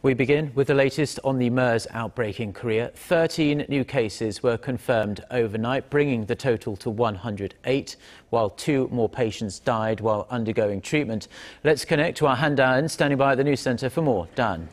We begin with the latest on the MERS outbreak in Korea. 13 new cases were confirmed overnight, bringing the total to 108, while 2 more patients died while undergoing treatment. Let's connect to our Han Dan, standing by at the news center for more. Dan.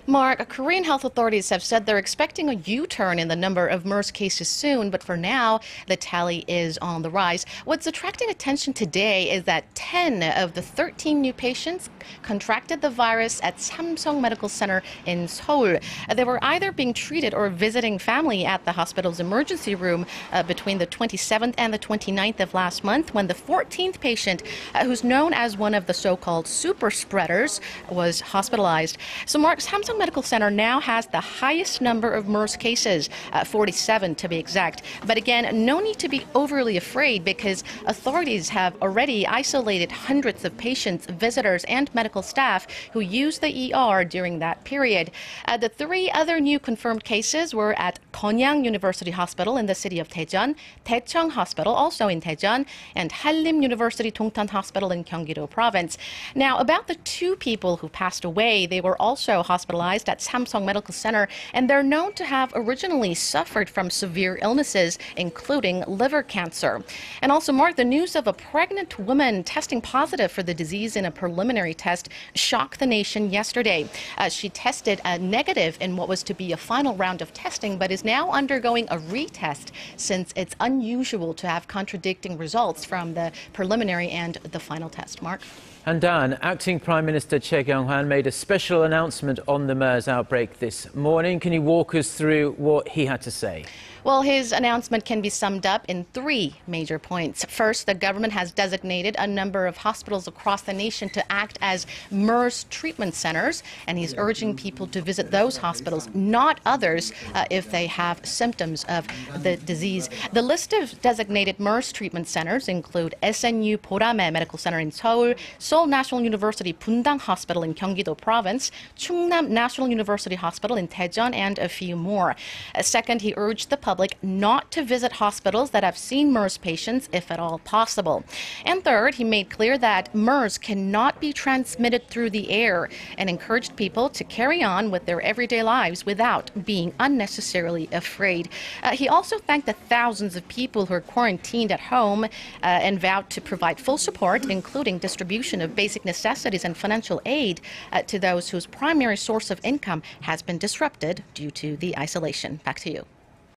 Mark, Korean health authorities have said they're expecting a U-turn in the number of MERS cases soon, but for now, the tally is on the rise. What's attracting attention today is that 10 of the 13 new patients contracted the virus at Samsung Medical Center in Seoul. They were either being treated or visiting family at the hospital's emergency room between the 27th and the 29th of last month, when the 14th patient, who's known as one of the so-called super spreaders, was hospitalized. So, Mark, Samsung Medical Center now has the highest number of MERS cases, 47 to be exact. But again, no need to be overly afraid because authorities have already isolated hundreds of patients, visitors, and medical staff who used the ER during that period. The 3 other new confirmed cases were at Gyeongyang University Hospital in the city of Daejeon, Daecheong Hospital, also in Daejeon, and Hallym University Dongtan Hospital in Gyeonggi-do Province. Now, about the 2 people who passed away, they were also hospitalized at Samsung Medical Center, and they're known to have originally suffered from severe illnesses, including liver cancer. And also, Mark, the news of a pregnant woman testing positive for the disease in a preliminary test shocked the nation yesterday. She tested negative in what was to be a final round of testing, but is now undergoing a retest since it's unusual to have contradicting results from the preliminary and the final test. Mark? And Dan, Acting Prime Minister Choi Kyung-hwan made a special announcement on the MERS outbreak this morning. Can you walk us through what he had to say? Well, his announcement can be summed up in 3 major points. First, the government has designated a number of hospitals across the nation to act as MERS treatment centers, and he's urging people to visit those hospitals, not others, if they have symptoms of the disease. The list of designated MERS treatment centers include SNU Borame Medical Center in Seoul, Seoul National University Bundang Hospital in Gyeonggi-do Province, Chungnam National University Hospital in Daejeon, and a few more. Second, he urged the public not to visit hospitals that have seen MERS patients if at all possible. And third, he made clear that MERS cannot be transmitted through the air and encouraged people to carry on with their everyday lives without being unnecessarily afraid. He also thanked the thousands of people who are quarantined at home and vowed to provide full support, including distribution of basic necessities and financial aid to those whose primary source of income has been disrupted due to the isolation. Back to you.